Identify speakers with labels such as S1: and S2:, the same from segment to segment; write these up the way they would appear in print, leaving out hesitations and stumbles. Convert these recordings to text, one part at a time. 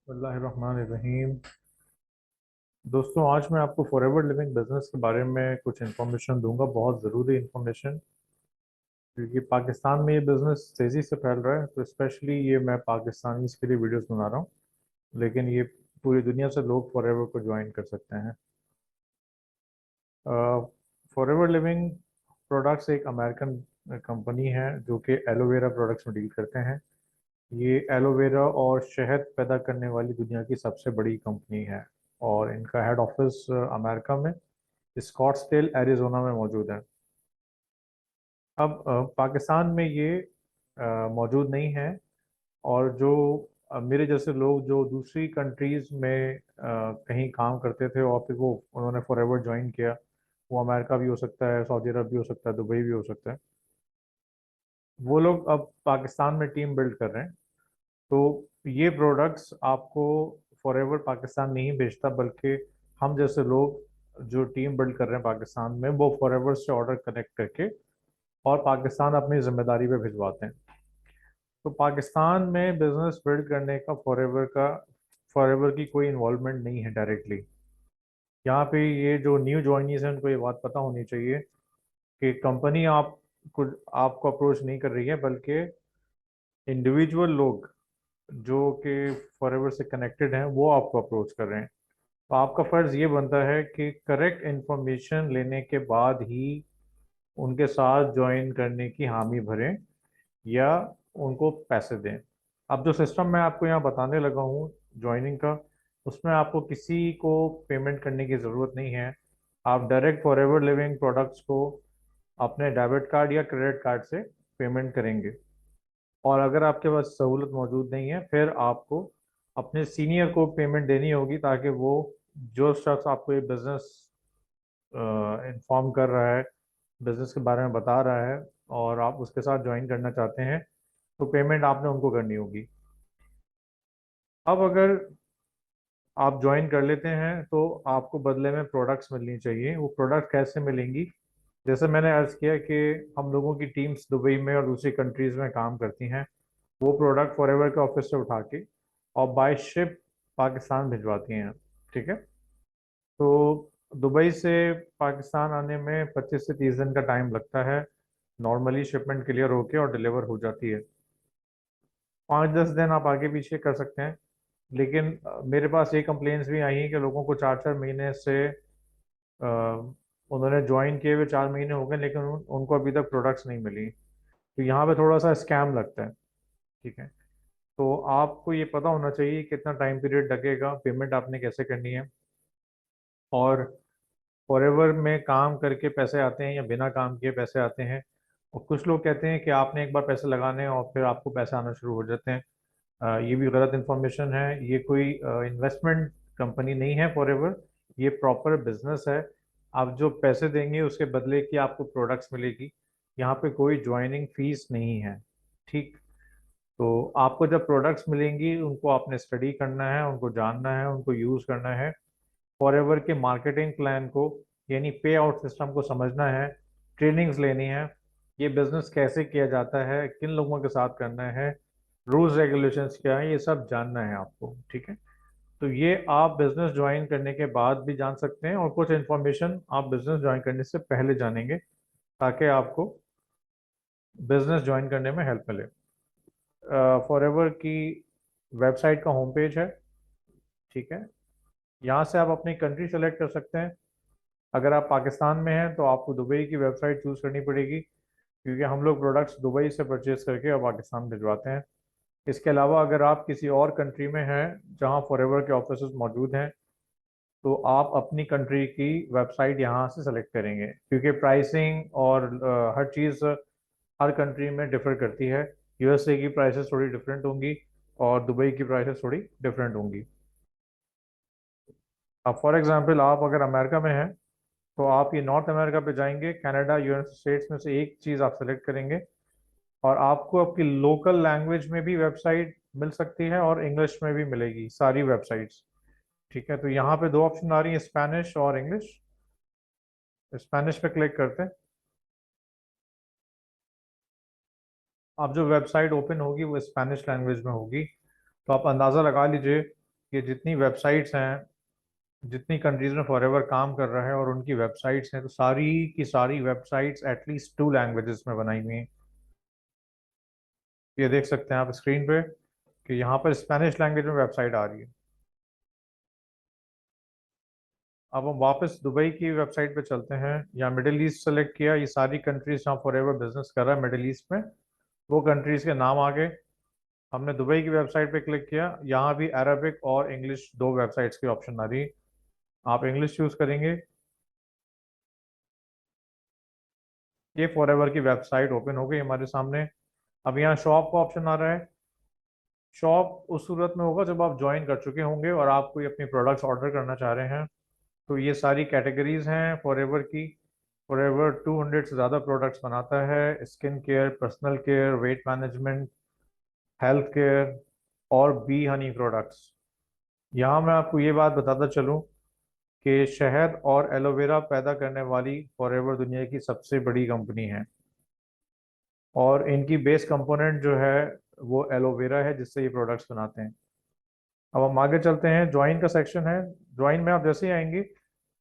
S1: बिस्मिल्लाहिर्रहमानिर्रहीम। दोस्तों, आज मैं आपको फॉरएवर लिविंग बिजनेस के बारे में कुछ इन्फॉर्मेशन दूंगा, बहुत ज़रूरी इन्फॉर्मेशन। क्योंकि पाकिस्तान में ये बिज़नेस तेज़ी से फैल रहा है, तो स्पेशली ये मैं पाकिस्तानीज़ के लिए वीडियोस बना रहा हूँ। लेकिन ये पूरी दुनिया से लोग फॉरएवर को ज्वाइन कर सकते हैं। फॉरएवर लिविंग प्रोडक्ट्स एक अमेरिकन कंपनी है जो कि एलोवेरा प्रोडक्ट्स में डील करते हैं। ये एलोवेरा और शहद पैदा करने वाली दुनिया की सबसे बड़ी कंपनी है, और इनका हेड ऑफिस अमेरिका में स्कॉट्सडेल एरिजोना में मौजूद है। अब पाकिस्तान में ये मौजूद नहीं है। और जो मेरे जैसे लोग जो दूसरी कंट्रीज में कहीं काम करते थे और फिर वो उन्होंने फॉरएवर ज्वाइन किया, वो अमेरिका भी हो सकता है, सऊदी अरब भी हो सकता है, दुबई भी हो सकता है। वो लोग अब पाकिस्तान में टीम बिल्ड कर रहे हैं। तो ये प्रोडक्ट्स आपको फॉरएवर पाकिस्तान नहीं बेचता, बल्कि हम जैसे लोग जो टीम बिल्ड कर रहे हैं पाकिस्तान में, वो फॉरएवर से ऑर्डर कनेक्ट करके और पाकिस्तान अपनी जिम्मेदारी पे भिजवाते हैं। तो पाकिस्तान में बिजनेस बिल्ड करने का फॉरएवर की कोई इन्वॉल्वमेंट नहीं है डायरेक्टली। यहाँ पे ये जो न्यू ज्वाइनीज हैं उनको ये बात पता होनी चाहिए कि कंपनी आपको अप्रोच नहीं कर रही है, बल्कि इंडिविजुअल लोग जो कि फॉरएवर से कनेक्टेड हैं वो आपको अप्रोच कर रहे हैं। तो आपका फ़र्ज़ ये बनता है कि करेक्ट इन्फॉर्मेशन लेने के बाद ही उनके साथ ज्वाइन करने की हामी भरें या उनको पैसे दें। अब जो सिस्टम मैं आपको यहाँ बताने लगा हूँ ज्वाइनिंग का, उसमें आपको किसी को पेमेंट करने की ज़रूरत नहीं है। आप डायरेक्ट फॉरएवर लिविंग प्रोडक्ट्स को अपने डेबिट कार्ड या क्रेडिट कार्ड से पेमेंट करेंगे। और अगर आपके पास सहूलत मौजूद नहीं है, फिर आपको अपने सीनियर को पेमेंट देनी होगी, ताकि वो जो शख्स आपको ये बिज़नेस इन्फॉर्म कर रहा है, बिज़नेस के बारे में बता रहा है, और आप उसके साथ ज्वाइन करना चाहते हैं, तो पेमेंट आपने उनको करनी होगी। अब अगर आप ज्वाइन कर लेते हैं तो आपको बदले में प्रोडक्ट्स मिलनी चाहिए। वो प्रोडक्ट कैसे मिलेंगी? जैसे मैंने अर्ज़ किया कि हम लोगों की टीम्स दुबई में और दूसरी कंट्रीज़ में काम करती हैं। वो प्रोडक्ट फॉरएवर के ऑफिस से उठा के और बाय शिप पाकिस्तान भिजवाती हैं। ठीक है। तो दुबई से पाकिस्तान आने में 25 से 30 दिन का टाइम लगता है। नॉर्मली शिपमेंट क्लियर होके और डिलीवर हो जाती है। 5-10 दिन आप आगे पीछे कर सकते हैं। लेकिन मेरे पास ये कंप्लेंट्स भी आई हैं कि लोगों को 4-4 महीने से अ, उन्होंने ज्वाइन किए हुए 4 महीने हो गए, लेकिन उनको अभी तक प्रोडक्ट्स नहीं मिली। तो यहाँ पे थोड़ा सा स्कैम लगता है। ठीक है। तो आपको ये पता होना चाहिए कितना टाइम पीरियड लगेगा, पेमेंट आपने कैसे करनी है, और फॉरएवर में काम करके पैसे आते हैं या बिना काम किए पैसे आते हैं। और कुछ लोग कहते हैं कि आपने एक बार पैसे लगाने हैं और फिर आपको पैसे आना शुरू हो जाते हैं। ये भी गलत इन्फॉर्मेशन है। ये कोई इन्वेस्टमेंट कंपनी नहीं है फॉरएवर। ये प्रॉपर बिजनेस है। आप जो पैसे देंगे उसके बदले की आपको प्रोडक्ट्स मिलेगी। यहाँ पे कोई ज्वाइनिंग फीस नहीं है। ठीक। तो आपको जब प्रोडक्ट्स मिलेंगी उनको आपने स्टडी करना है, उनको जानना है, उनको यूज़ करना है। फॉरएवर के मार्केटिंग प्लान को, यानी पे आउट सिस्टम को समझना है। ट्रेनिंग्स लेनी है। ये बिजनेस कैसे किया जाता है, किन लोगों के साथ करना है, रूल्स रेगुलेशंस क्या है, ये सब जानना है आपको। ठीक है। तो ये आप बिजनेस ज्वाइन करने के बाद भी जान सकते हैं, और कुछ इन्फॉर्मेशन आप बिजनेस ज्वाइन करने से पहले जानेंगे, ताकि आपको बिजनेस ज्वाइन करने में हेल्प मिले। फॉरएवर की वेबसाइट का होम पेज है। ठीक है। यहाँ से आप अपनी कंट्री सेलेक्ट कर सकते हैं। अगर आप पाकिस्तान में हैं तो आपको दुबई की वेबसाइट चूज़ करनी पड़ेगी, क्योंकि हम लोग प्रोडक्ट्स दुबई से परचेज करके और पाकिस्तान भिजवाते हैं। इसके अलावा अगर आप किसी और कंट्री में हैं जहाँ फॉरएवर के ऑफिस मौजूद हैं, तो आप अपनी कंट्री की वेबसाइट यहाँ से सेलेक्ट करेंगे, क्योंकि प्राइसिंग और हर चीज़ हर कंट्री में डिफर करती है। यूएसए की प्राइसेस थोड़ी डिफरेंट होंगी और दुबई की प्राइसेस थोड़ी डिफरेंट होंगी। अब फॉर एग्जांपल आप अगर अमेरिका में हैं, तो आप ये नॉर्थ अमेरिका पे जाएंगे, कनाडा, यूनाइटेड स्टेट्स में से एक चीज़ आप सेलेक्ट करेंगे, और आपको आपकी लोकल लैंग्वेज में भी वेबसाइट मिल सकती है और इंग्लिश में भी मिलेगी सारी वेबसाइट्स। ठीक है। तो यहाँ पे दो ऑप्शन आ रही है, स्पेनिश और इंग्लिश। स्पेनिश पे क्लिक करते हैं। अब जो वेबसाइट ओपन होगी वो स्पेनिश लैंग्वेज में होगी। तो आप अंदाज़ा लगा लीजिए ये जितनी वेबसाइट्स हैं, जितनी कंट्रीज में फॉरएवर काम कर रहा है और उनकी वेबसाइट्स हैं, तो सारी की सारी वेबसाइट्स एटलीस्ट 2 लैंग्वेजेस में बनाई हुई हैं। ये देख सकते हैं आप स्क्रीन पे कि यहाँ पर स्पेनिश लैंग्वेज में वेबसाइट आ रही है। अब हम वापस दुबई की वेबसाइट पे चलते हैं। यहाँ मिडिल ईस्ट सेलेक्ट किया, ये सारी कंट्रीज जहाँ फॉरएवर बिजनेस कर रहा है मिडिल ईस्ट में, वो कंट्रीज के नाम आ गए। हमने दुबई की वेबसाइट पे क्लिक किया, यहाँ भी अरबिक और इंग्लिश दो वेबसाइट्स की ऑप्शन आ रही है। आप इंग्लिश चूज करेंगे। ये फॉरएवर की वेबसाइट ओपन हो गई हमारे सामने। अब यहाँ शॉप का ऑप्शन आ रहा है। शॉप उस सूरत में होगा जब आप ज्वाइन कर चुके होंगे और आप कोई अपनी प्रोडक्ट्स ऑर्डर करना चाह रहे हैं। तो ये सारी कैटेगरीज हैं फॉरएवर की। फॉरएवर 200 से ज़्यादा प्रोडक्ट्स बनाता है, skin care, personal care, weight management, health care और बी हनी प्रोडक्ट्स। यहाँ मैं आपको ये बात बताता चलूँ कि शहद और एलोवेरा पैदा करने वाली फॉरएवर दुनिया की सबसे बड़ी कंपनी है, और इनकी बेस कंपोनेंट जो है वो एलोवेरा है जिससे ये प्रोडक्ट्स बनाते हैं। अब हम आगे चलते हैं, ज्वाइन का सेक्शन है। ज्वाइन में आप जैसे ही आएंगे,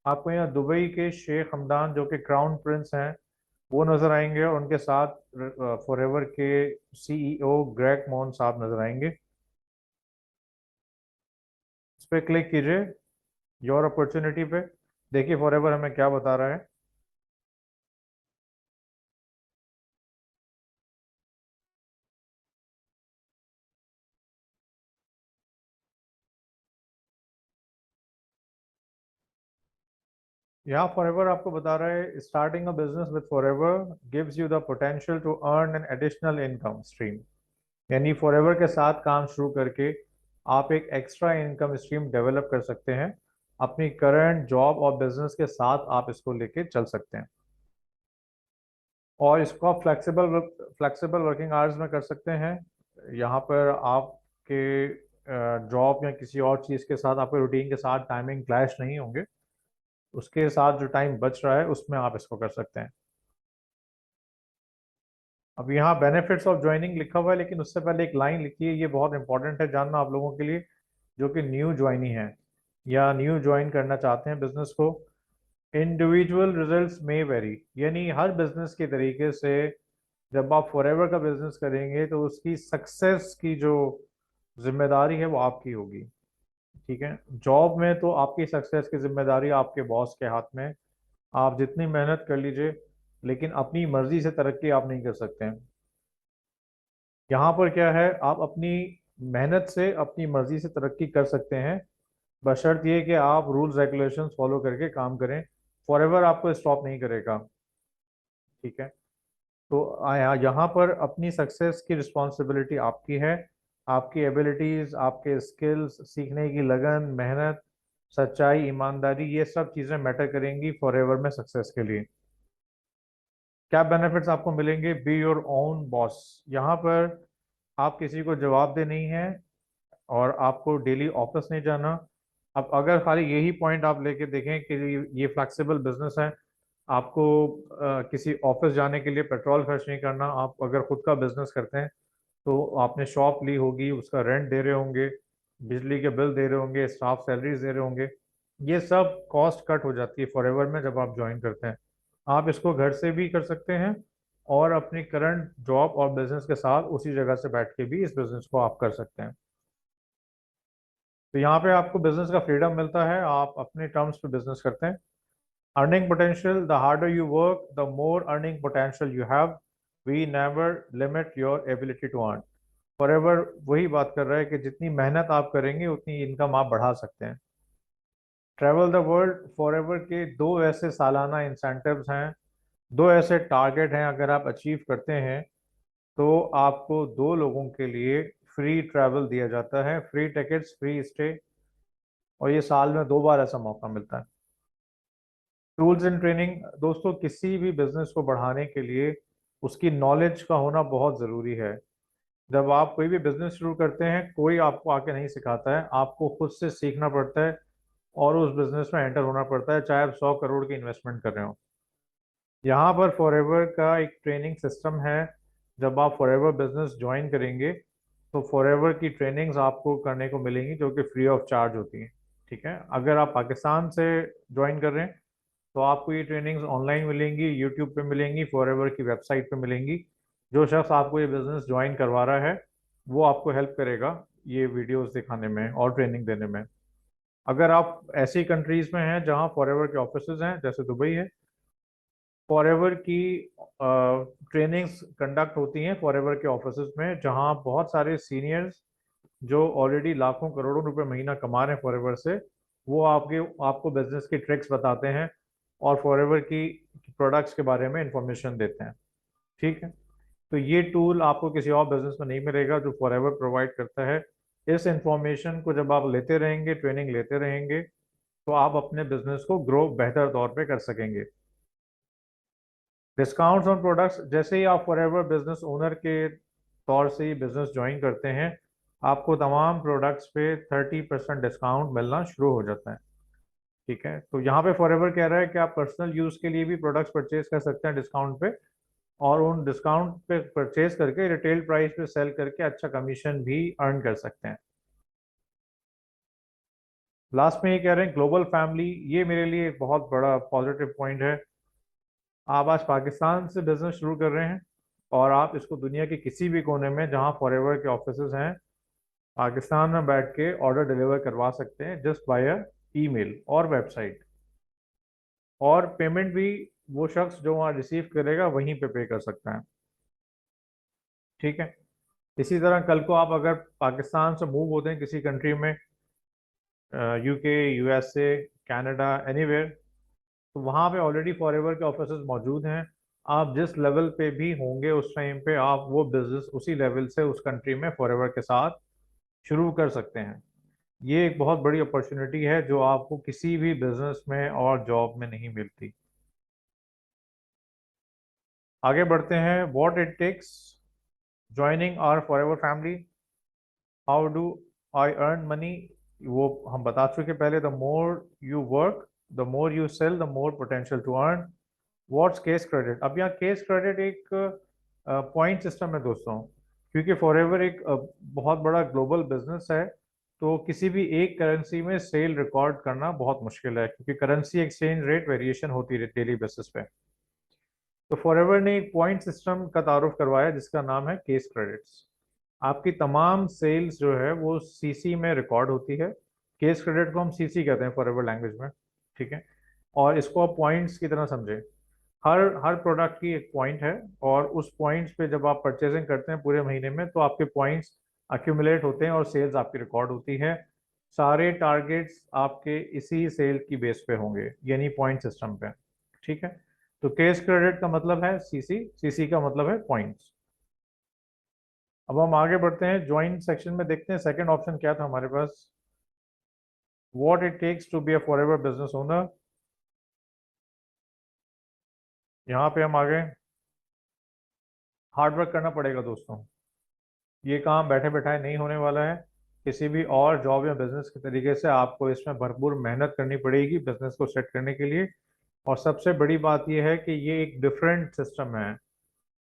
S1: आपको यहाँ दुबई के शेख हमदान जो कि क्राउन प्रिंस हैं वो नजर आएंगे, और उनके साथ फॉरएवर के सीईओ ग्रेग मोहन साहब नजर आएंगे। इस पर क्लिक कीजिए, योर अपॉर्चुनिटी पे। देखिए फॉरएवर हमें क्या बता रहा है। यहाँ फॉरएवर आपको बता रहा है, starting a business with forever gives you the potential to earn an additional income stream. यानी फॉरएवर के साथ काम शुरू करके आप एक एक्स्ट्रा इनकम स्ट्रीम डेवलप कर सकते हैं। अपनी करंट जॉब और बिजनेस के साथ आप इसको लेके चल सकते हैं, और इसको आप फ्लेक्सिबल फ्लेक्सिबल वर्किंग आवर्स में कर सकते हैं। यहाँ पर आपके जॉब या किसी और चीज़ के साथ, आपके रूटीन के साथ टाइमिंग क्लैश नहीं होंगे। उसके साथ जो टाइम बच रहा है उसमें आप इसको कर सकते हैं। अब यहाँ बेनिफिट्स ऑफ ज्वाइनिंग लिखा हुआ है, लेकिन उससे पहले एक लाइन लिखी है, ये बहुत इंपॉर्टेंट है जानना आप लोगों के लिए जो कि न्यू ज्वाइनी है या न्यू ज्वाइन करना चाहते हैं बिजनेस को। इंडिविजुअल रिजल्ट्स में वेरी, यानी हर बिजनेस के तरीके से जब आप फॉरएवर का बिजनेस करेंगे तो उसकी सक्सेस की जो जिम्मेदारी है वो आपकी होगी। ठीक है, जॉब में तो आपकी सक्सेस की जिम्मेदारी आपके बॉस के हाथ में है। आप जितनी मेहनत कर लीजिए, लेकिन अपनी मर्जी से तरक्की आप नहीं कर सकते हैं। यहाँ पर क्या है, आप अपनी मेहनत से अपनी मर्जी से तरक्की कर सकते हैं, बशर्त ये कि आप रूल्स रेगुलेशंस फॉलो करके काम करें। फॉरएवर आपको स्टॉप नहीं करेगा। ठीक है, तो यहाँ पर अपनी सक्सेस की रिस्पॉन्सिबिलिटी आपकी है। आपकी एबिलिटीज, आपके स्किल्स, सीखने की लगन, मेहनत, सच्चाई, ईमानदारी, ये सब चीज़ें मैटर करेंगी फॉरएवर में सक्सेस के लिए। क्या बेनिफिट्स आपको मिलेंगे? Be your own boss. यहाँ पर आप किसी को जवाबदेह नहीं है, और आपको डेली ऑफिस नहीं जाना। अब अगर खाली यही पॉइंट आप लेके देखें कि ये फ्लेक्सिबल बिजनेस है, आपको किसी ऑफिस जाने के लिए पेट्रोल खर्च नहीं करना। आप अगर खुद का बिजनेस करते हैं तो आपने शॉप ली होगी, उसका रेंट दे रहे होंगे, बिजली के बिल दे रहे होंगे, स्टाफ सैलरीज दे रहे होंगे। ये सब कॉस्ट कट हो जाती है फॉरएवर में जब आप ज्वाइन करते हैं। आप इसको घर से भी कर सकते हैं, और अपनी करंट जॉब और बिजनेस के साथ उसी जगह से बैठ के भी इस बिजनेस को आप कर सकते हैं। तो यहाँ पे आपको बिजनेस का फ्रीडम मिलता है, आप अपने टर्म्स पे बिजनेस करते हैं। Earning potential, the harder you work the more earning potential you have. We never limit your ability to earn. Forever वही बात कर रहा है कि जितनी मेहनत आप करेंगे उतनी इनकम आप बढ़ा सकते हैं। ट्रैवल द वर्ल्ड, फॉरएवर के दो ऐसे सालाना इंसेंटिव्स हैं, दो ऐसे टारगेट हैं, अगर आप अचीव करते हैं तो आपको 2 लोगों के लिए फ्री ट्रैवल दिया जाता है, फ्री टिकट्स, फ्री स्टे, और ये साल में 2 बार ऐसा मौका मिलता है। टूल्स एंड ट्रेनिंग, दोस्तों किसी भी बिजनेस को बढ़ाने के लिए उसकी नॉलेज का होना बहुत ज़रूरी है। जब आप कोई भी बिजनेस शुरू करते हैं, कोई आपको आके नहीं सिखाता है, आपको खुद से सीखना पड़ता है और उस बिजनेस में एंटर होना पड़ता है, चाहे आप 100 करोड़ की इन्वेस्टमेंट कर रहे हो। यहाँ पर फॉरएवर का एक ट्रेनिंग सिस्टम है। जब आप फॉरएवर बिजनेस ज्वाइन करेंगे तो फॉरएवर की ट्रेनिंग्स आपको करने को मिलेंगी जो कि फ्री ऑफ चार्ज होती हैं। ठीक है, अगर आप पाकिस्तान से ज्वाइन कर रहे हैं तो आपको ये ट्रेनिंग्स ऑनलाइन मिलेंगी, यूट्यूब पे मिलेंगी, फॉरएवर की वेबसाइट पे मिलेंगी। जो शख्स आपको ये बिजनेस ज्वाइन करवा रहा है वो आपको हेल्प करेगा ये वीडियोस दिखाने में और ट्रेनिंग देने में। अगर आप ऐसी कंट्रीज में हैं जहां फॉरएवर के ऑफिसेज हैं, जैसे दुबई है, फॉरएवर की ट्रेनिंग्स कंडक्ट होती हैं फॉरएवर के ऑफिसेज में, जहां बहुत सारे सीनियर्स जो ऑलरेडी लाखों करोड़ों रुपए महीना कमा रहे हैं फॉरएवर से, वो आपको बिजनेस की ट्रिक्स बताते हैं और फॉरएवर की प्रोडक्ट्स के बारे में इंफॉर्मेशन देते हैं। ठीक है, तो ये टूल आपको किसी और बिजनेस में नहीं मिलेगा जो फॉरएवर प्रोवाइड करता है। इस इंफॉर्मेशन को जब आप लेते रहेंगे, ट्रेनिंग लेते रहेंगे, तो आप अपने बिजनेस को ग्रो बेहतर तौर पे कर सकेंगे। डिस्काउंट्स ऑन प्रोडक्ट्स, जैसे ही आप फॉरएवर बिजनेस ओनर के तौर से ही बिजनेस ज्वाइन करते हैं, आपको तमाम प्रोडक्ट्स पे 30% डिस्काउंट मिलना शुरू हो जाता है। ठीक है, तो यहाँ पे फॉरएवर कह रहा है कि आप पर्सनल यूज के लिए भी प्रोडक्ट्स परचेज कर सकते हैं डिस्काउंट पे, और उन डिस्काउंट पे परचेज करके रिटेल प्राइस पे सेल करके अच्छा कमीशन भी अर्न कर सकते हैं। लास्ट में ये कह रहे हैं ग्लोबल फैमिली, ये मेरे लिए एक बहुत बड़ा पॉजिटिव पॉइंट है। आप आज पाकिस्तान से बिजनेस शुरू कर रहे हैं और आप इसको दुनिया के किसी भी कोने में जहां फॉरएवर के ऑफिसेज हैं, पाकिस्तान में बैठ के ऑर्डर डिलीवर करवा सकते हैं जस्ट बाय ईमेल और वेबसाइट। और पेमेंट भी वो शख्स जो वहाँ रिसीव करेगा वहीं पे पे कर सकता है। ठीक है, इसी तरह कल को आप अगर पाकिस्तान से मूव होते हैं किसी कंट्री में, यूके, यूएसए, कनाडा, एनीवेयर, तो वहाँ पे ऑलरेडी फॉरएवर के ऑफिसेज मौजूद हैं। आप जिस लेवल पे भी होंगे उस टाइम पे आप वो बिजनेस उसी लेवल से उस कंट्री में फॉरएवर के साथ शुरू कर सकते हैं। ये एक बहुत बड़ी अपॉर्चुनिटी है जो आपको किसी भी बिजनेस में और जॉब में नहीं मिलती। आगे बढ़ते हैं, what it takes joining our forever family, how do I earn money, वो हम बता चुके पहले। The more you work, the more you sell, the more potential to earn. What's case credit, अब यहाँ केस क्रेडिट एक पॉइंट सिस्टम है दोस्तों, क्योंकि फॉरएवर एक बहुत बड़ा ग्लोबल बिजनेस है, तो किसी भी एक करेंसी में सेल रिकॉर्ड करना बहुत मुश्किल है, क्योंकि करेंसी एक्सचेंज रेट वेरिएशन होती है डेली बेसिस पे। तो फॉरएवर ने एक पॉइंट सिस्टम का तारुफ करवाया जिसका नाम है केस क्रेडिट्स। आपकी तमाम सेल्स जो है वो सीसी में रिकॉर्ड होती है। केस क्रेडिट को हम सीसी कहते हैं फॉरएवर लैंग्वेज में। ठीक है, और इसको आप पॉइंट्स की तरह समझे। हर हर प्रोडक्ट की एक पॉइंट है, और उस पॉइंट्स पे जब आप परचेजिंग करते हैं पूरे महीने में तो आपके पॉइंट्स अक्यूमुलेट होते हैं और सेल्स आपकी रिकॉर्ड होती है। सारे टारगेट्स आपके इसी सेल की बेस पे होंगे, यानी पॉइंट सिस्टम पे। ठीक है, तो केस क्रेडिट का मतलब है सीसी, सीसी का मतलब है पॉइंट्स। अब हम आगे बढ़ते हैं, ज्वाइन सेक्शन में देखते हैं सेकंड ऑप्शन क्या था हमारे पास, what it takes to be a forever business owner. यहाँ पे हम आ गए, हार्ड वर्क करना पड़ेगा दोस्तों। ये काम बैठे बैठाए नहीं होने वाला है। किसी भी और जॉब या बिजनेस के तरीके से आपको इसमें भरपूर मेहनत करनी पड़ेगी बिजनेस को सेट करने के लिए। और सबसे बड़ी बात यह है कि ये एक डिफरेंट सिस्टम है।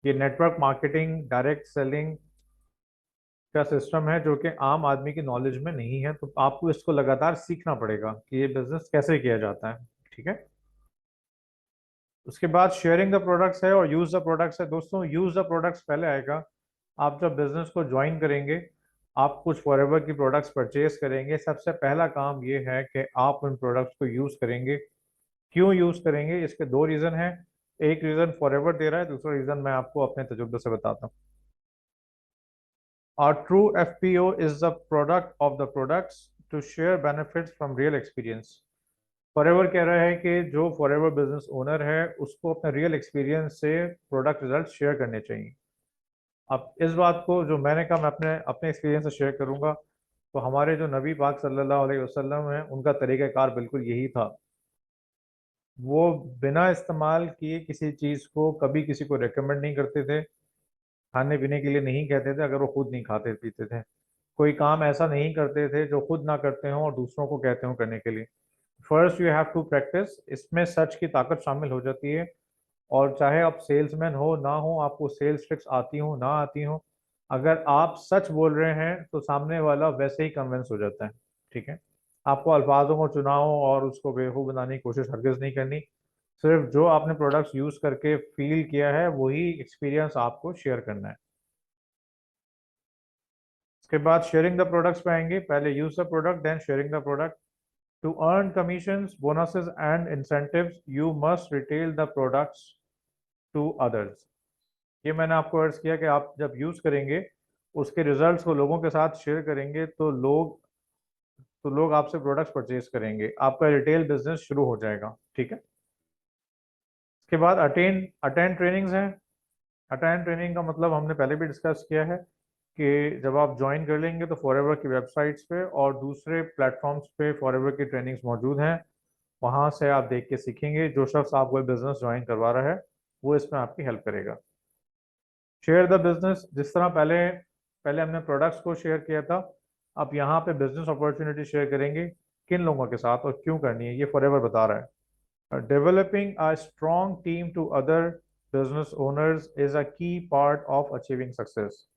S1: ये नेटवर्क मार्केटिंग, डायरेक्ट सेलिंग का सिस्टम है जो कि आम आदमी की नॉलेज में नहीं है, तो आपको इसको लगातार सीखना पड़ेगा कि ये बिजनेस कैसे किया जाता है। ठीक है, उसके बाद शेयरिंग द प्रोडक्ट्स है और यूज द प्रोडक्ट्स है। दोस्तों, यूज द प्रोडक्ट्स पहले आएगा। आप जब बिजनेस को ज्वाइन करेंगे, आप कुछ फॉरएवर की प्रोडक्ट्स परचेज करेंगे, सबसे पहला काम ये है कि आप उन प्रोडक्ट्स को यूज करेंगे। क्यों यूज करेंगे, इसके दो रीजन हैं। एक रीजन फॉरएवर दे रहा है, दूसरा रीजन मैं आपको अपने तजुर्बे से बताता हूँ। Our true FPO is the product of the products to share benefits from real experience। Forever कह रहा है कि जो फॉरएवर बिजनेस ओनर है उसको अपने रियल एक्सपीरियंस से प्रोडक्ट रिजल्ट शेयर करने चाहिए। अब इस बात को जो मैंने कहा मैं अपने अपने एक्सपीरियंस से शेयर करूंगा। तो हमारे जो नबी पाक सल्लल्लाहु अलैहि वसल्लम है उनका तरीक़ाकार बिल्कुल यही था। वो बिना इस्तेमाल किए किसी चीज़ को कभी किसी को रेकमेंड नहीं करते थे, खाने पीने के लिए नहीं कहते थे अगर वो खुद नहीं खाते पीते थे। कोई काम ऐसा नहीं करते थे जो खुद ना करते हों और दूसरों को कहते हों करने के लिए। First you have to practice, इसमें सच की ताकत शामिल हो जाती है। और चाहे आप सेल्समैन हो ना हो, आपको सेल्स ट्रिक्स आती हो ना आती हो, अगर आप सच बोल रहे हैं तो सामने वाला वैसे ही कन्विंस हो जाता है। ठीक है, आपको अल्फाजों को चुनाव और उसको बेवकूफ़ बनाने की कोशिश हरगिज नहीं करनी। सिर्फ जो आपने प्रोडक्ट्स यूज करके फील किया है वही एक्सपीरियंस आपको शेयर करना है। इसके बाद शेयरिंग द प्रोडक्ट्स पे आएंगे। पहले use the product, then sharing the product. To earn commissions, bonuses and incentives you must retail the products to others. ये मैंने आपको अर्ज किया कि आप जब यूज करेंगे उसके रिजल्ट्स को लोगों के साथ शेयर करेंगे तो लोग आपसे प्रोडक्ट्स परचेज करेंगे, आपका रिटेल बिजनेस शुरू हो जाएगा। ठीक है। इसके बाद अटेंड अटेंड ट्रेनिंग्स हैं। अटेंड ट्रेनिंग का मतलब हमने पहले भी डिस्कस किया है कि जब आप ज्वाइन कर लेंगे तो फॉरएवर की वेबसाइट्स पे और दूसरे प्लेटफॉर्म्स पे फॉरएवर की ट्रेनिंग्स मौजूद हैं। वहाँ से आप देख के सीखेंगे। जो शख्स आपको बिजनेस ज्वाइन करवा रहा है वो इसमें आपकी हेल्प करेगा। शेयर द बिजनेस, जिस तरह पहले पहले हमने प्रोडक्ट्स को शेयर किया था, अब यहाँ पे बिजनेस अपॉर्चुनिटी शेयर करेंगे। किन लोगों के साथ और क्यों करनी है ये फॉरएवर बता रहा है। Developing a strong team to other business owners is a key part of achieving success.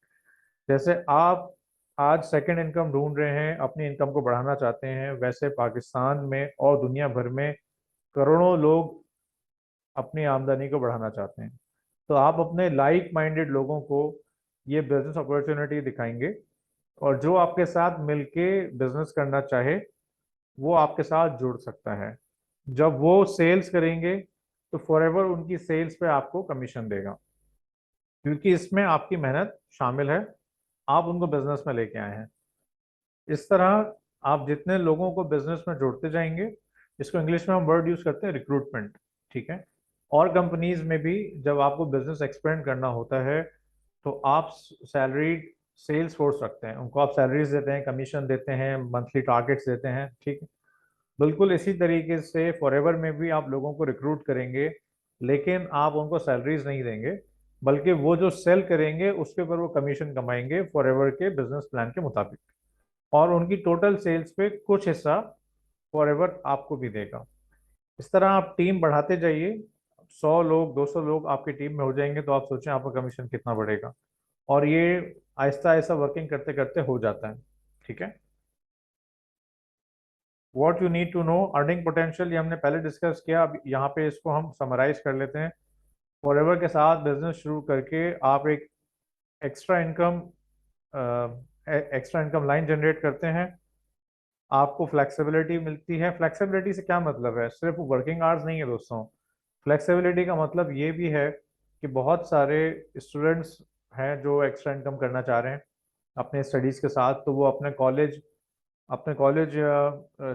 S1: जैसे आप आज सेकंड इनकम ढूंढ रहे हैं, अपनी इनकम को बढ़ाना चाहते हैं, वैसे पाकिस्तान में और दुनिया भर में करोड़ों लोग अपनी आमदनी को बढ़ाना चाहते हैं। तो आप अपने लाइक माइंडेड लोगों को ये बिजनेस अपॉर्चुनिटी दिखाएंगे और जो आपके साथ मिलके बिजनेस करना चाहे वो आपके साथ जुड़ सकता है। जब वो सेल्स करेंगे तो फॉरएवर उनकी सेल्स पे आपको कमीशन देगा, क्योंकि इसमें आपकी मेहनत शामिल है, आप उनको बिजनेस में लेके आए हैं। इस तरह आप जितने लोगों को बिजनेस में जोड़ते जाएंगे, इसको इंग्लिश में हम वर्ड यूज करते हैं रिक्रूटमेंट। ठीक है। और कंपनीज में भी जब आपको बिजनेस एक्सपेंड करना होता है तो आप सैलरीड सेल्स फोर्स रखते हैं, उनको आप सैलरीज देते हैं, कमीशन देते हैं, मंथली टारगेट्स देते हैं। ठीक है। बिल्कुल इसी तरीके से फॉरएवर में भी आप लोगों को रिक्रूट करेंगे, लेकिन आप उनको सैलरीज नहीं देंगे, बल्कि वो जो सेल करेंगे उसके ऊपर वो कमीशन कमाएंगे फॉरएवर के बिजनेस प्लान के मुताबिक, और उनकी टोटल सेल्स पे कुछ हिस्सा फॉरएवर आपको भी देगा। इस तरह आप टीम बढ़ाते जाइए। 100 लोग 200 लोग आपकी टीम में हो जाएंगे तो आप सोचें आपका कमीशन कितना बढ़ेगा। और ये आहिस्ता आहिस्ता वर्किंग करते करते हो जाता है। ठीक है। What you need to know, earning potential, ये हमने पहले डिस्कस किया। अब यहाँ पे इसको हम समराइज कर लेते हैं। फॉरएवर के साथ बिजनेस शुरू करके आप एक extra income extra income line generate करते हैं। आपको फ्लेक्सिबिलिटी मिलती है। फ्लेक्सिबिलिटी से क्या मतलब है, सिर्फ वर्किंग आवर्स नहीं है दोस्तों। फ्लेक्सिबिलिटी का मतलब ये भी है कि बहुत सारे स्टूडेंट्स हैं जो एक्स्ट्रा इनकम करना चाह रहे हैं अपने स्टडीज़ के साथ, तो वो अपने कॉलेज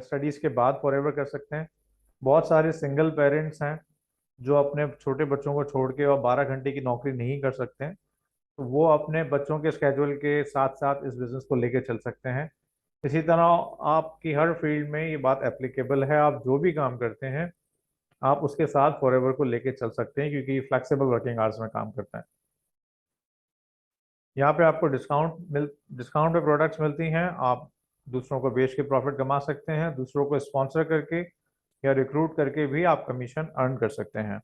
S1: स्टडीज़ के बाद फॉरएवर कर सकते हैं। बहुत सारे सिंगल पेरेंट्स हैं जो अपने छोटे बच्चों को छोड़ के और 12 घंटे की नौकरी नहीं कर सकते हैं, तो वो अपने बच्चों के स्केड्यूल के साथ साथ इस बिज़नेस को लेके चल सकते हैं। इसी तरह आपकी हर फील्ड में ये बात एप्लीकेबल है। आप जो भी काम करते हैं आप उसके साथ फॉरएवर को लेके चल सकते हैं, क्योंकि फ्लेक्सिबल वर्किंग आवर्स में काम करता है। यहाँ पे आपको डिस्काउंट पे प्रोडक्ट्स मिलती हैं। आप दूसरों को बेच के प्रॉफिट कमा सकते हैं, दूसरों को स्पॉन्सर करके या रिक्रूट करके भी आप कमीशन अर्न कर सकते हैं।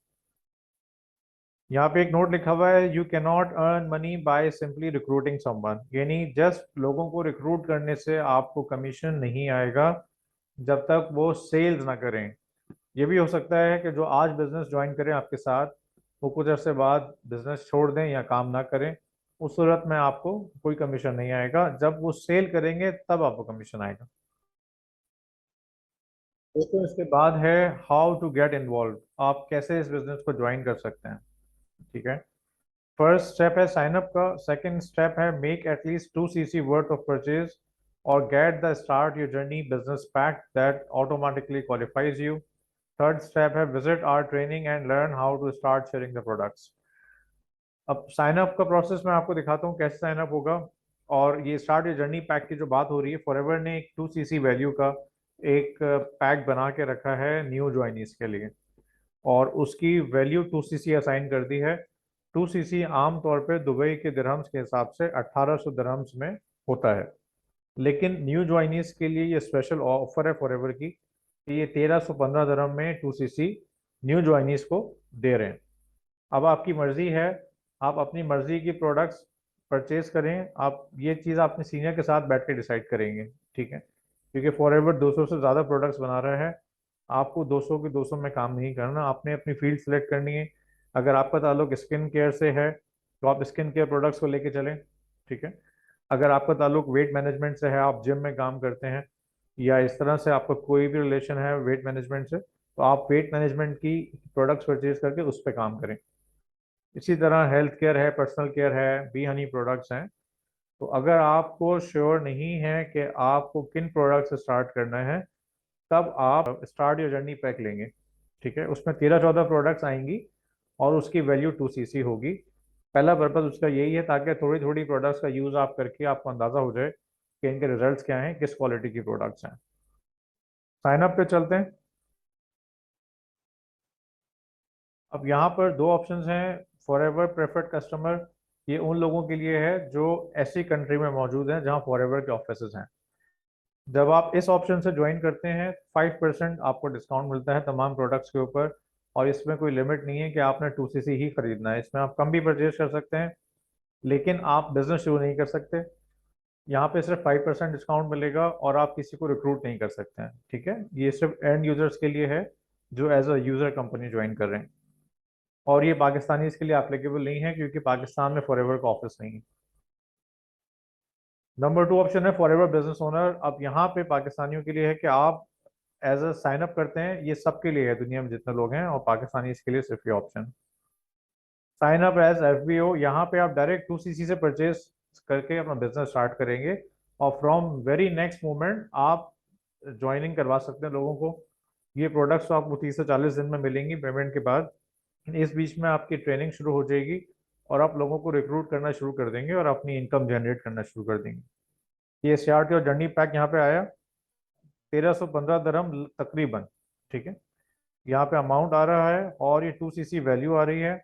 S1: यहाँ पे एक नोट लिखा हुआ है, you can not earn money by simply recruiting someone, यानी जस्ट लोगों को रिक्रूट करने से आपको कमीशन नहीं आएगा जब तक वो सेल्स ना करें। ये भी हो सकता है कि जो आज बिजनेस ज्वाइन करें आपके साथ, वो कुछ अर्से बाद बिजनेस छोड़ दें या काम ना करें। उस सूरत में आपको कोई कमीशन नहीं आएगा, जब वो सेल करेंगे तब आपको कमीशन आएगा। दोस्तों इसके बाद है हाउ टू गेट इन्वॉल्व, आप कैसे इस बिजनेस को ज्वाइन कर सकते हैं। ठीक है। फर्स्ट स्टेप है साइन अप का। सेकंड स्टेप है make at least 2 cc worth of purchase और get the start your journey business pack that automatically qualifies you. Third step है visit our training and learn how to start sharing the products. अब sign up का process मैं आपको दिखाता हूँ कैसे sign up होगा। और ये स्टार्ट योर जर्नी पैक की जो बात हो रही है, फॉरएवर ने एक 2 cc वैल्यू का एक पैक बना के रखा है न्यू ज्वाइनीज के लिए, और उसकी वैल्यू 2 cc असाइन कर दी है। 2 cc आमतौर पे दुबई के दिरहम्स के हिसाब से 1800 दिरहम्स में होता है, लेकिन न्यू ज्वाइनीज के लिए ये स्पेशल ऑफर है फॉरएवर की कि ये 1315 दिरहम में 2 cc न्यू ज्वाइनीज को दे रहे हैं। अब आपकी मर्जी है, आप अपनी मर्जी की प्रोडक्ट्स परचेज करें आप, ये चीज़ अपने सीनियर के साथ बैठ के डिसाइड करेंगे, ठीक है? क्योंकि फॉरएवर 200 से ज़्यादा प्रोडक्ट्स बना रहा है, आपको 200 के 200 में काम नहीं करना, आपने अपनी फील्ड सेलेक्ट करनी है। अगर आपका ताल्लुक स्किन केयर से है तो आप स्किन केयर प्रोडक्ट्स को लेके चलें, ठीक है? अगर आपका ताल्लुक वेट मैनेजमेंट से है, आप जिम में काम करते हैं, या इस तरह से आपका कोई भी रिलेशन है वेट मैनेजमेंट से, तो आप वेट मैनेजमेंट की प्रोडक्ट्स परचेज करके उस पर काम करें। इसी तरह हेल्थ केयर है, पर्सनल केयर है, बी हनी प्रोडक्ट्स हैं। तो अगर आपको श्योर नहीं है कि आपको किन प्रोडक्ट से स्टार्ट करना है, तब आप स्टार्ट योर जर्नी पैक लेंगे, ठीक है? उसमें 13-14 प्रोडक्ट्स आएंगी और उसकी वैल्यू 2 cc होगी। पहला पर्पज़ उसका यही है ताकि थोड़ी थोड़ी प्रोडक्ट्स का यूज़ आप करके आपको अंदाज़ा हो जाए कि इनके रिजल्ट्स क्या हैं, किस क्वालिटी की प्रोडक्ट्स हैं। साइन अप पे चलते हैं। अब यहाँ पर दो ऑप्शंस हैं। फॉरएवर प्रेफर्ड कस्टमर, ये उन लोगों के लिए है जो ऐसी कंट्री में मौजूद हैं जहाँ फॉरएवर के ऑफिसेज हैं। जब आप इस ऑप्शन से ज्वाइन करते हैं 5% आपको डिस्काउंट मिलता है तमाम प्रोडक्ट्स के ऊपर। और इसमें कोई लिमिट नहीं है कि आपने 2 cc ही खरीदना है, इसमें आप कम भी परचेज कर सकते हैं, लेकिन आप बिजनेस शुरू नहीं कर सकते। यहाँ पे सिर्फ 5% डिस्काउंट मिलेगा और आप किसी को रिक्रूट नहीं कर सकते हैं, ठीक है? ये सिर्फ एंड यूजर्स के लिए है जो as a user company join कर रहे हैं। और ये पाकिस्तानी इसके लिए एप्लीकेबल नहीं है क्योंकि पाकिस्तान में फॉरएवर का ऑफिस नहीं है। नंबर 2 ऑप्शन है फॉरएवर बिजनेस ओनर। अब यहाँ पे पाकिस्तानियों के लिए है कि आप एज अ साइन अप करते हैं, ये सबके लिए है दुनिया में जितने लोग हैं, और पाकिस्तानी इसके लिए सिर्फ ये option. Sign up as FBO, यहाँ पे आप डायरेक्ट 2 cc से परचेज करके अपना बिजनेस स्टार्ट करेंगे और फ्रॉम वेरी नेक्स्ट मोमेंट आप ज्वाइनिंग करवा सकते हैं लोगों को। ये प्रोडक्ट्स तो आपको 30 से 40 दिन में मिलेंगी पेमेंट के बाद। इस बीच में आपकी ट्रेनिंग शुरू हो जाएगी और आप लोगों को रिक्रूट करना शुरू कर देंगे और अपनी इनकम जनरेट करना शुरू कर देंगे। ये स्टार्ट और जर्नी पैक यहाँ पे आया 1315 दरम तकरीबन, ठीक है? यहाँ पे अमाउंट आ रहा है और ये 2 cc वैल्यू आ रही है।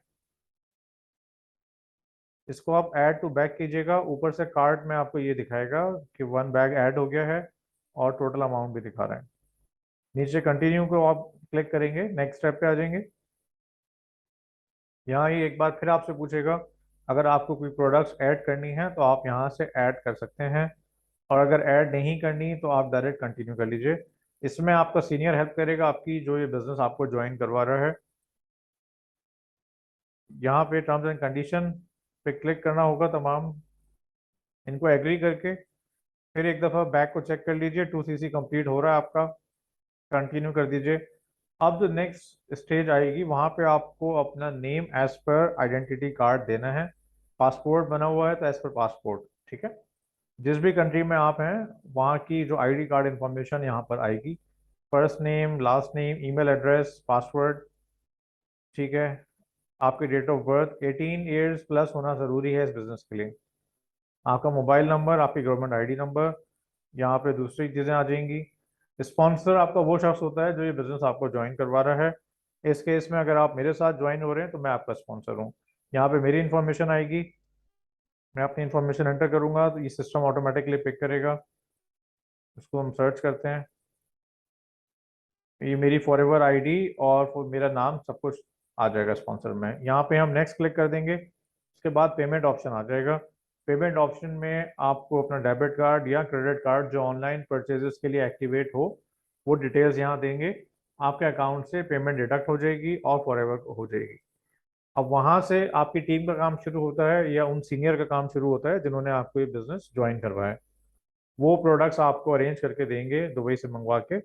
S1: इसको आप ऐड टू बैग कीजिएगा, ऊपर से कार्ट में आपको ये दिखाएगा कि 1 बैग ऐड हो गया है और टोटल अमाउंट भी दिखा रहा है। नीचे कंटिन्यू को आप क्लिक करेंगे, नेक्स्ट स्टेप पे आ जाएंगे। यहाँ ये एक बार फिर आपसे पूछेगा, अगर आपको कोई प्रोडक्ट्स ऐड करनी है तो आप यहाँ से ऐड कर सकते हैं, और अगर ऐड नहीं करनी तो आप डायरेक्ट कंटिन्यू कर लीजिए। इसमें आपका सीनियर हेल्प करेगा, आपकी जो ये बिजनेस आपको ज्वाइन करवा रहा है। यहाँ पे टर्म्स एंड कंडीशन पे क्लिक करना होगा तमाम, इनको एग्री करके फिर एक दफ़ा बैक को चेक कर लीजिए, 2 cc कंप्लीट हो रहा है आपका, कंटिन्यू कर दीजिए। अब जो नेक्स्ट स्टेज आएगी वहाँ पे आपको अपना name as per identity card देना है। पासपोर्ट बना हुआ है तो एज पर पासपोर्ट, ठीक है? जिस भी कंट्री में आप हैं वहाँ की जो आईडी कार्ड इंफॉर्मेशन यहाँ पर आएगी। First name, last name, email address, password, ठीक है? आपकी date of birth, 18 years plus होना ज़रूरी है इस बिज़नेस के लिए। आपका मोबाइल नंबर, आपकी गवर्नमेंट आईडी नंबर, यहाँ पे दूसरी चीज़ें आ जाएंगी। स्पॉन्सर आपका वो शख्स होता है जो ये बिज़नेस आपको ज्वाइन करवा रहा है। इस केस में अगर आप मेरे साथ ज्वाइन हो रहे हैं तो मैं आपका स्पॉन्सर हूँ। यहाँ पे मेरी इन्फॉर्मेशन आएगी, मैं अपनी इन्फॉर्मेशन एंटर करूंगा तो ये सिस्टम ऑटोमेटिकली पिक करेगा। उसको हम सर्च करते हैं, ये मेरी फॉरएवर आईडी और मेरा नाम सब कुछ आ जाएगा स्पॉन्सर में। यहाँ पे हम नेक्स्ट क्लिक कर देंगे, उसके बाद पेमेंट ऑप्शन आ जाएगा। पेमेंट ऑप्शन में आपको अपना डेबिट कार्ड या क्रेडिट कार्ड जो ऑनलाइन परचेजेस के लिए एक्टिवेट हो वो डिटेल्स यहाँ देंगे। आपके अकाउंट से पेमेंट डिडक्ट हो जाएगी और फॉरएवर हो जाएगी। अब वहाँ से आपकी टीम का काम शुरू होता है या उन सीनियर का काम शुरू होता है जिन्होंने आपको ये बिजनेस ज्वाइन करवाया है। वो प्रोडक्ट्स आपको अरेंज करके देंगे दुबई से मंगवा के।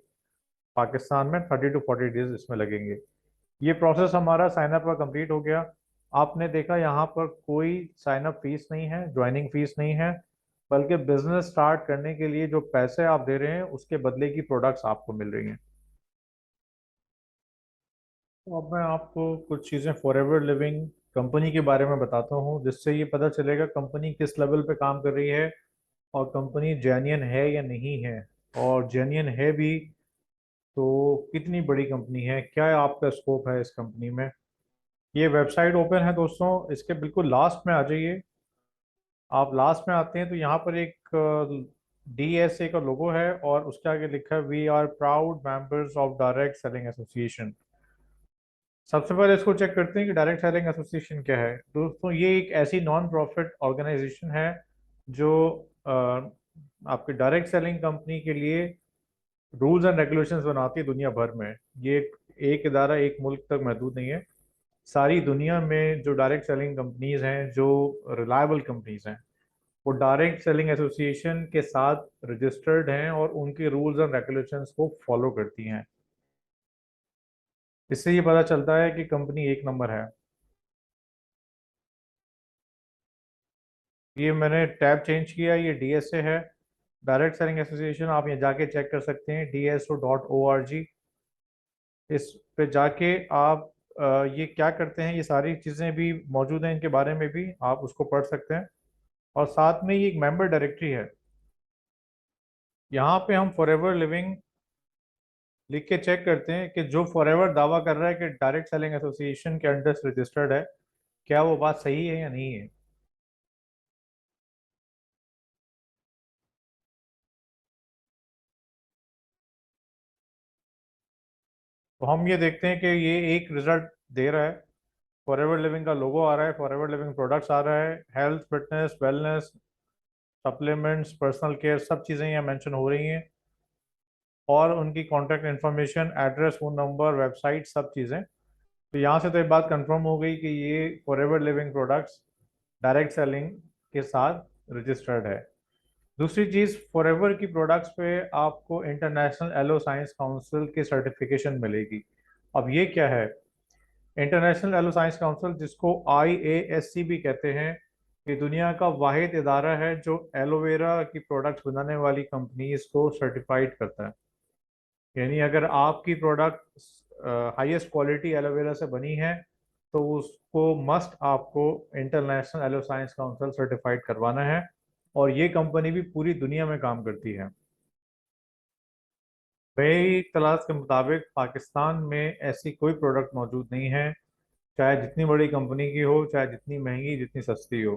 S1: पाकिस्तान में 30 to 40 डेज इसमें लगेंगे। ये प्रोसेस हमारा साइन अप का कंप्लीट हो गया। आपने देखा यहाँ पर कोई साइन अप फीस नहीं है, ज्वाइनिंग फीस नहीं है, बल्कि बिजनेस स्टार्ट करने के लिए जो पैसे आप दे रहे हैं उसके बदले की प्रोडक्ट्स आपको मिल रही हैं। तो अब मैं आपको कुछ चीज़ें फॉरएवर लिविंग कंपनी के बारे में बताता हूँ जिससे ये पता चलेगा कंपनी किस लेवल पे काम कर रही है और कंपनी जेन्युइन है या नहीं है। और जेन्युइन है भी तो कितनी बड़ी कंपनी है, क्या आपका स्कोप है इस कंपनी में। ये वेबसाइट ओपन है दोस्तों, इसके बिल्कुल लास्ट में आ जाइए। आप लास्ट में आते हैं तो यहाँ पर एक DSA का लोगो है और उसके आगे लिखा है we are proud members of direct selling association. सबसे पहले इसको चेक करते हैं कि डायरेक्ट सेलिंग एसोसिएशन क्या है। दोस्तों, ये एक ऐसी नॉन प्रॉफिट ऑर्गेनाइजेशन है जो आपके डायरेक्ट सेलिंग कंपनी के लिए रूल्स एंड रेगुलेशंस बनाती है दुनिया भर में। ये एक इदारा एक मुल्क तक महदूद नहीं है। सारी दुनिया में जो डायरेक्ट सेलिंग कंपनीज हैं, जो रिलायबल कंपनीज हैं, वो डायरेक्ट सेलिंग एसोसिएशन के साथ रजिस्टर्ड हैं और उनके रूल्स एंड रेगुलेशंस को फॉलो करती हैं। इससे ये पता चलता है कि कंपनी एक नंबर है। ये मैंने टैब चेंज किया, ये डीएसए है, डायरेक्ट सेलिंग एसोसिएशन। आप यहाँ जाके चेक कर सकते हैं DSO.org। इस पे जाके आप ये क्या करते हैं, ये सारी चीज़ें भी मौजूद हैं, इनके बारे में भी आप उसको पढ़ सकते हैं। और साथ में ये एक मेंबर डायरेक्टरी है। यहाँ पे हम फॉरएवर लिविंग लिख के चेक करते हैं कि जो फॉरएवर दावा कर रहा है कि डायरेक्ट सेलिंग एसोसिएशन के अंडर रजिस्टर्ड है, क्या वो बात सही है या नहीं है। तो हम ये देखते हैं कि ये एक रिजल्ट दे रहा है। फॉरएवर लिविंग का लोगो आ रहा है, फॉरएवर लिविंग प्रोडक्ट्स आ रहा है, health fitness wellness supplements personal care सब चीज़ें यहाँ मेंशन हो रही हैं, और उनकी contact information, address, phone number, website, सब चीज़ें। तो यहाँ से तो एक बात कंफर्म हो गई कि ये forever living products direct selling के साथ रजिस्टर्ड है। दूसरी चीज़, फॉरएवर की प्रोडक्ट्स पे आपको इंटरनेशनल एलो साइंस काउंसिल की सर्टिफिकेशन मिलेगी। अब ये क्या है? इंटरनेशनल एलो साइंस काउंसिल, जिसको IASC भी कहते हैं, ये दुनिया का वाहिद इदारा है जो एलोवेरा की प्रोडक्ट्स बनाने वाली कंपनीज को सर्टिफाइड करता है। यानी अगर आपकी प्रोडक्ट हाईएस्ट क्वालिटी एलोवेरा से बनी है, तो उसको मस्ट आपको international aloe science council certified करवाना है। और ये कंपनी भी पूरी दुनिया में काम करती है। मेरी तलाश के मुताबिक पाकिस्तान में ऐसी कोई प्रोडक्ट मौजूद नहीं है, चाहे जितनी बड़ी कंपनी की हो, चाहे जितनी महंगी जितनी सस्ती हो,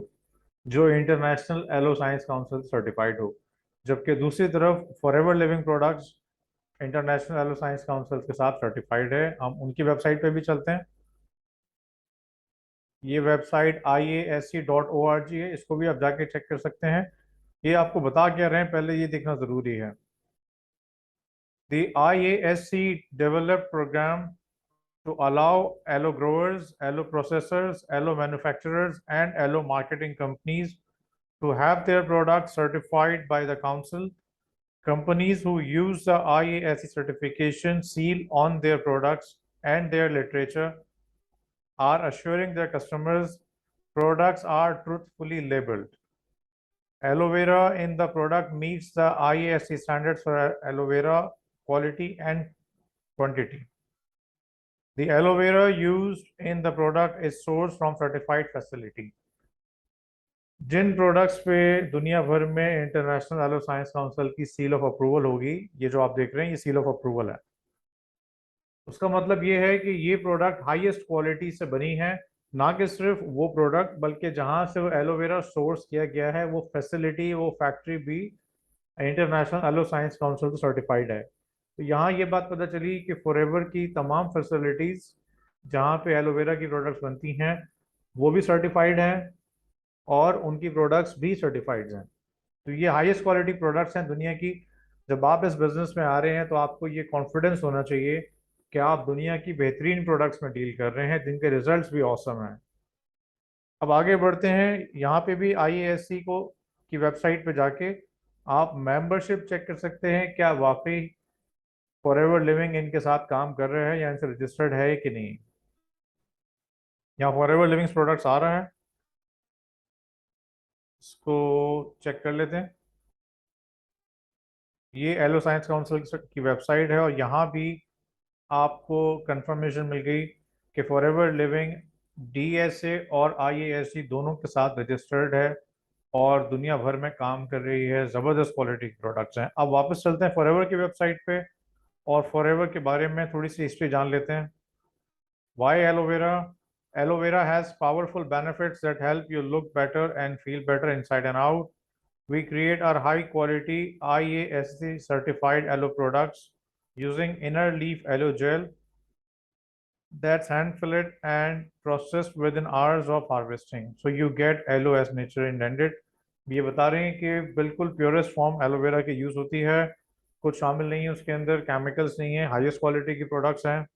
S1: जो international aloe science council certified हो। जबकि दूसरी तरफ forever living products international aloe science council के साथ सर्टिफाइड है। हम उनकी वेबसाइट पे भी चलते हैं। ये वेबसाइट IASC.org है, इसको भी आप जाके चेक कर सकते हैं। ये आपको बता क्या रहे हैं, पहले ये देखना ज़रूरी है। The IASC developed program to allow aloe growers, aloe processors, aloe manufacturers, and aloe marketing companies to have their products certified by the council. Companies who use the IASC certification seal on their products and their literature are assuring their customers products are truthfully labeled. Aloe vera in the product meets the IASC standards for aloe vera quality and quantity. The aloe vera used in the product is sourced from certified facility. जिन products पे दुनिया भर में international aloe science council की seal of approval होगी, ये जो आप देख रहे हैं ये सील ऑफ अप्रूवल है। उसका मतलब ये है कि ये प्रोडक्ट हाईएस्ट क्वालिटी से बनी है। ना कि सिर्फ वो प्रोडक्ट, बल्कि जहां से वो एलोवेरा सोर्स किया गया है, वो फैसिलिटी, वो फैक्ट्री भी इंटरनेशनल एलो साइंस काउंसिल को सर्टिफाइड है। तो यहाँ ये बात पता चली कि फॉरएवर की तमाम फैसिलिटीज जहाँ पे एलोवेरा की प्रोडक्ट्स बनती हैं, वो भी सर्टिफाइड हैं, और उनकी प्रोडक्ट्स भी सर्टिफाइड हैं। तो ये हाईएस्ट क्वालिटी प्रोडक्ट्स हैं दुनिया की। जब आप इस बिजनेस में आ रहे हैं तो आपको ये कॉन्फिडेंस होना चाहिए कि आप दुनिया की बेहतरीन प्रोडक्ट्स में डील कर रहे हैं, जिनके रिजल्ट्स भी औसम हैं। अब आगे बढ़ते हैं। यहाँ पे भी IASC को की वेबसाइट पे जाके आप मेंबरशिप चेक कर सकते हैं, क्या वाकई फॉरएवर लिविंग इनके साथ काम कर रहे हैं या इनसे रजिस्टर्ड है कि नहीं। यहाँ फॉरएवर लिविंग प्रोडक्ट्स आ रहा है, इसको चेक कर लेते हैं। ये एलो साइंस काउंसिल की वेबसाइट है, और यहाँ भी आपको कंफर्मेशन मिल गई कि फॉरएवर लिविंग DSA और IASC दोनों के साथ रजिस्टर्ड है और दुनिया भर में काम कर रही है। ज़बरदस्त क्वालिटी के प्रोडक्ट्स हैं। अब वापस चलते हैं फॉरएवर की वेबसाइट पे, और फॉरएवर के बारे में थोड़ी सी हिस्ट्री जान लेते हैं। Why aloe vera? Aloe vera has powerful benefits that help you look better and feel better inside and out. We create our high quality IASC certified aloe products using inner leaf aloe gel, that's hand filled and processed within hours of harvesting. So you get aloe as nature intended. ये बता रहे हैं कि बिल्कुल purest form aloe vera की use होती है, कुछ शामिल नहीं है उसके अंदर, केमिकल्स नहीं है, हाईएस्ट क्वालिटी की प्रोडक्ट्स हैं।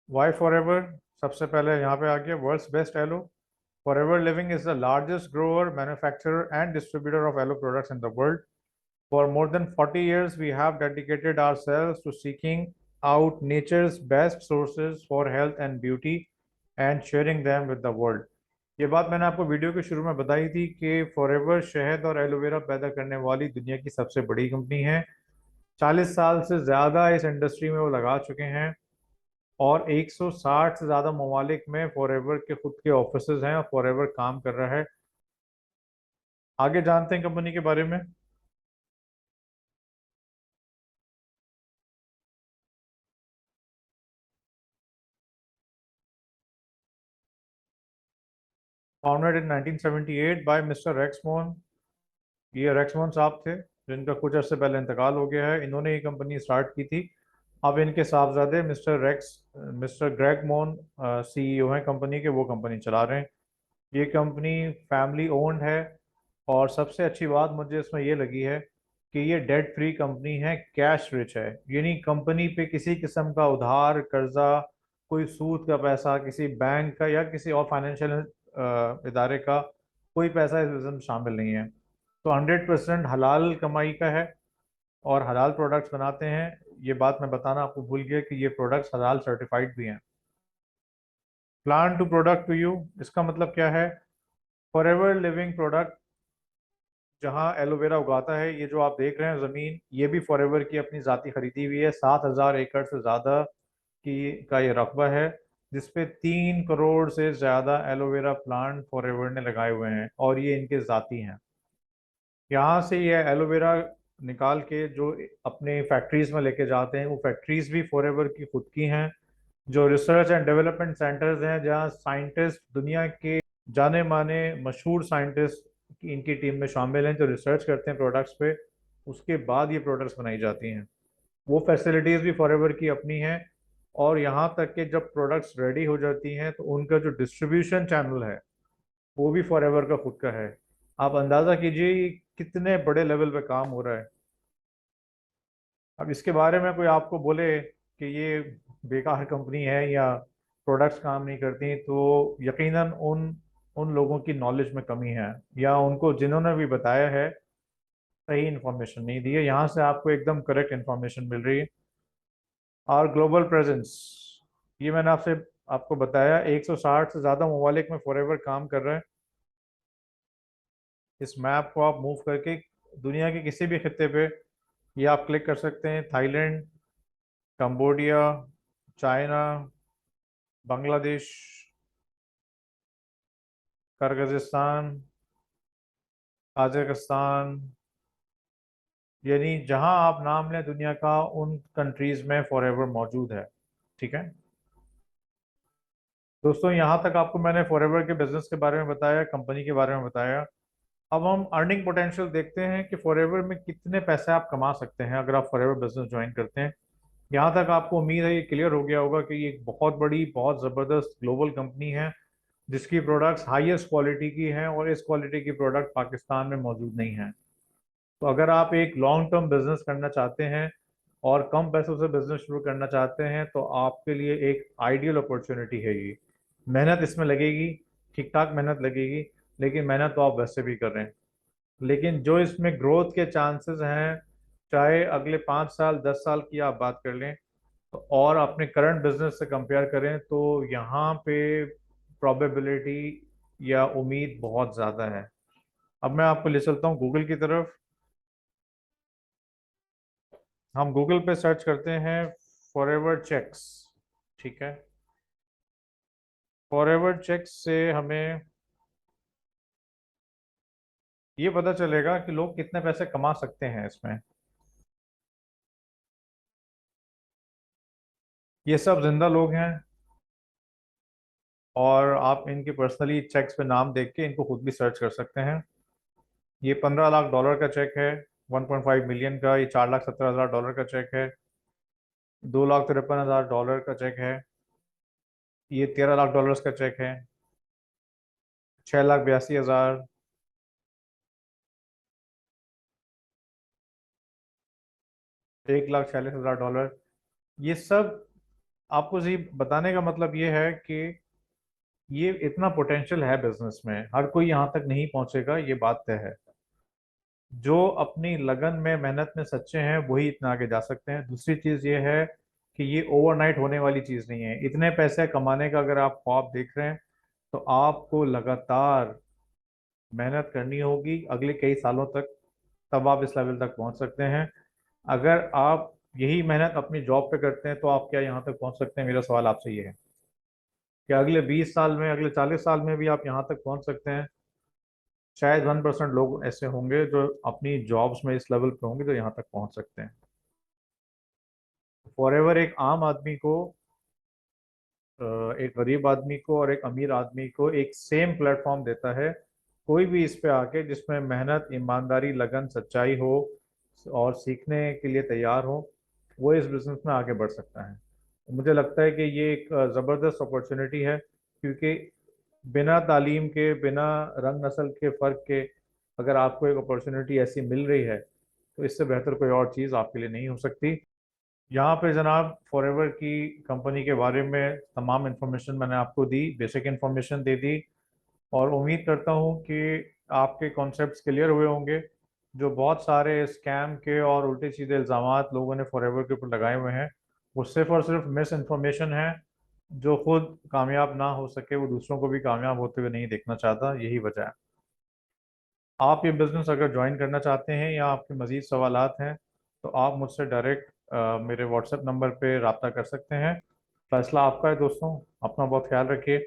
S1: वाई फॉरएवर, सबसे पहले यहाँ पे आ गया world's best aloe. Forever living is the largest grower, manufacturer and distributor of aloe products in the world. For more than 40 years, we have dedicated ourselves to seeking out nature's best sources for health and beauty and sharing them with the world. ये बात मैंने आपको video के शुरू में बताई थी कि फॉरएवर शहद और एलोवेरा पैदा करने वाली दुनिया की सबसे बड़ी कंपनी है। 40 साल से ज़्यादा इस इंडस्ट्री में वो लगा चुके हैं और 160 से ज़्यादा ममालिक में फॉरएवर के खुद के ऑफिसेज हैं और फॉरएवर काम कर रहा है। आगे जानते हैं कंपनी के बारे में। Founded in 1978 by mister Rex Maughan. ये रेक्समोन साहब थे जिनका कुछ अर्से पहले इंतकाल हो गया है। इन्होंने ये कंपनी स्टार्ट की थी। अब इनके साहबजादे मिस्टर ग्रेग मोन सीईओ हैं कंपनी के, वो कंपनी चला रहे हैं। ये कंपनी फैमिली ओन्ड है और सबसे अच्छी बात मुझे इसमें ये लगी है कि ये डेट फ्री कंपनी है, कैश रिच है। यानी कंपनी पे किसी किस्म का उधार कर्जा, कोई सूद का पैसा किसी बैंक का या किसी और फाइनेंशियल इदारे का कोई पैसा इस बिज़नेस में शामिल नहीं है। तो 100% हलाल कमाई का है और हलाल प्रोडक्ट्स बनाते हैं। ये बात मैं बताना आपको भूल गया कि ये प्रोडक्ट्स हलाल सर्टिफाइड भी हैं। Plant to product to you, इसका मतलब क्या है? फॉरएवर लिविंग प्रोडक्ट जहाँ एलोवेरा उगाता है, ये जो आप देख रहे हैं ज़मीन, ये भी फॉरएवर की अपनी ज़ाती खरीदी हुई है। 7,000 एकड़ से ज़्यादा की का ये रकबा है जिसपे 3 करोड़ से ज़्यादा एलोवेरा प्लांट फॉरएवर ने लगाए हुए हैं और ये इनके ज़ाती हैं। यहाँ से ये एलोवेरा निकाल के जो अपने फैक्ट्रीज में लेके जाते हैं, वो फैक्ट्रीज भी फॉरएवर की खुद की हैं। जो रिसर्च एंड डेवलपमेंट सेंटर्स हैं जहाँ साइंटिस्ट, दुनिया के जाने माने मशहूर साइंटिस्ट इनकी टीम में शामिल हैं जो रिसर्च करते हैं प्रोडक्ट्स पे, उसके बाद ये प्रोडक्ट्स बनाई जाती हैं। वो फैसिलिटीज़ भी फॉरएवर की अपनी हैं। और यहाँ तक कि जब प्रोडक्ट्स रेडी हो जाती हैं तो उनका जो डिस्ट्रीब्यूशन चैनल है वो भी फॉरएवर का खुद का है। आप अंदाज़ा कीजिए ये कितने बड़े लेवल पे काम हो रहा है। अब इसके बारे में कोई आपको बोले कि ये बेकार कंपनी है या प्रोडक्ट्स काम नहीं करती, तो यकीनन उन उन लोगों की नॉलेज में कमी है या उनको जिन्होंने भी बताया है सही इन्फॉर्मेशन नहीं दी है। यहाँ से आपको एकदम करेक्ट इन्फॉर्मेशन मिल रही है। और ग्लोबल प्रेजेंस, ये मैंने आपको बताया 160 से ज़्यादा ममालिक में फॉरएवर काम कर रहा है। इस मैप को आप मूव करके दुनिया के किसी भी खत्ते पे ये आप क्लिक कर सकते हैं। Thailand, Cambodia, China, Bangladesh, Kyrgyzstan, Tajikistan, यानी जहां आप नाम लें दुनिया का उन कंट्रीज में फॉरएवर मौजूद है। ठीक है दोस्तों, यहाँ तक आपको मैंने फॉरएवर के बिजनेस के बारे में बताया, कंपनी के बारे में बताया। अब हम अर्निंग पोटेंशियल देखते हैं कि फॉरएवर में कितने पैसे आप कमा सकते हैं अगर आप फॉरएवर बिजनेस ज्वाइन करते हैं। यहाँ तक आपको उम्मीद है ये क्लियर हो गया होगा कि ये एक बहुत बड़ी, बहुत ज़बरदस्त ग्लोबल कंपनी है जिसकी प्रोडक्ट्स हाईएस्ट क्वालिटी की हैं और इस क्वालिटी की प्रोडक्ट पाकिस्तान में मौजूद नहीं है। तो अगर आप एक लॉन्ग टर्म बिजनेस करना चाहते हैं और कम पैसों से बिजनेस शुरू करना चाहते हैं तो आपके लिए एक आइडियल अपॉर्चुनिटी है ये। मेहनत इसमें लगेगी, ठीक ठाक मेहनत लगेगी, लेकिन मेहनत तो आप वैसे भी कर रहे हैं। लेकिन जो इसमें ग्रोथ के चांसेस हैं, चाहे अगले 5 साल 10 साल की आप बात कर लें तो और अपने करंट बिजनेस से कंपेयर करें तो यहाँ पे प्रोबेबिलिटी या उम्मीद बहुत ज़्यादा है। अब मैं आपको ले चलता हूँ गूगल की तरफ। हम गूगल पे सर्च करते हैं फॉरएवर चेक्स। ठीक है, फॉरएवर चेक्स से हमें ये पता चलेगा कि लोग कितने पैसे कमा सकते हैं इसमें। ये सब जिंदा लोग हैं, और आप इनके पर्सनली चेक्स पे नाम देख के इनको खुद भी सर्च कर सकते हैं। ये $15 लाख का चेक है, 1.5 मिलियन का। ये $4,17,000 का चेक है। $2,53,000 का चेक है। ये $13 लाख का चेक है। 6,82,000। 1,46,000 डॉलर। ये सब आपको जी बताने का मतलब ये है कि ये इतना पोटेंशियल है बिजनेस में, हर कोई यहाँ तक नहीं पहुंचेगा, ये बात तय है। जो अपनी लगन में मेहनत में सच्चे हैं वही इतना आगे जा सकते हैं। दूसरी चीज ये है कि ये ओवरनाइट होने वाली चीज नहीं है। इतने पैसे कमाने का अगर आप ख्वाब देख रहे हैं तो आपको लगातार मेहनत करनी होगी अगले कई सालों तक, तब आप इस लेवल तक पहुंच सकते हैं। अगर आप यही मेहनत अपनी जॉब पे करते हैं तो आप क्या यहाँ तक पहुंच सकते हैं? मेरा सवाल आपसे ये है कि अगले 20 साल में, अगले 40 साल में भी आप यहाँ तक पहुंच सकते हैं? शायद 1% लोग ऐसे होंगे जो अपनी जॉब्स में इस लेवल पे होंगे जो यहाँ तक पहुंच सकते हैं। फॉरएवर एक आम आदमी को, एक गरीब आदमी को और एक अमीर आदमी को एक सेम प्लेटफॉर्म देता है। कोई भी इस पे आके जिसमें मेहनत, ईमानदारी, लगन, सच्चाई हो और सीखने के लिए तैयार हो, वो इस बिजनेस में आगे बढ़ सकता है। मुझे लगता है कि ये एक ज़बरदस्त अपॉर्चुनिटी है, क्योंकि बिना तालीम के, बिना रंग नस्ल के फ़र्क के अगर आपको एक अपॉर्चुनिटी ऐसी मिल रही है तो इससे बेहतर कोई और चीज़ आपके लिए नहीं हो सकती। यहाँ पे जनाब फॉरएवर की कंपनी के बारे में तमाम इन्फॉर्मेशन मैंने आपको दी, बेसिक इन्फॉर्मेशन दे दी, और उम्मीद करता हूँ कि आपके कॉन्सेप्ट्स क्लियर हुए होंगे। जो बहुत सारे स्कैम के और उल्टे सीधे इल्ज़ामात लोगों ने फॉरएवर के ऊपर लगाए हुए हैं, वो सिर्फ और सिर्फ मिस इन्फॉर्मेशन है। जो खुद कामयाब ना हो सके वो दूसरों को भी कामयाब होते हुए नहीं देखना चाहता, यही वजह है। आप ये बिज़नेस अगर ज्वाइन करना चाहते हैं या आपके मज़ीद सवालात हैं तो आप मुझसे डायरेक्ट मेरे व्हाट्सएप नंबर पे रब्ता कर सकते हैं। फैसला आपका है दोस्तों, अपना बहुत ख्याल रखिए।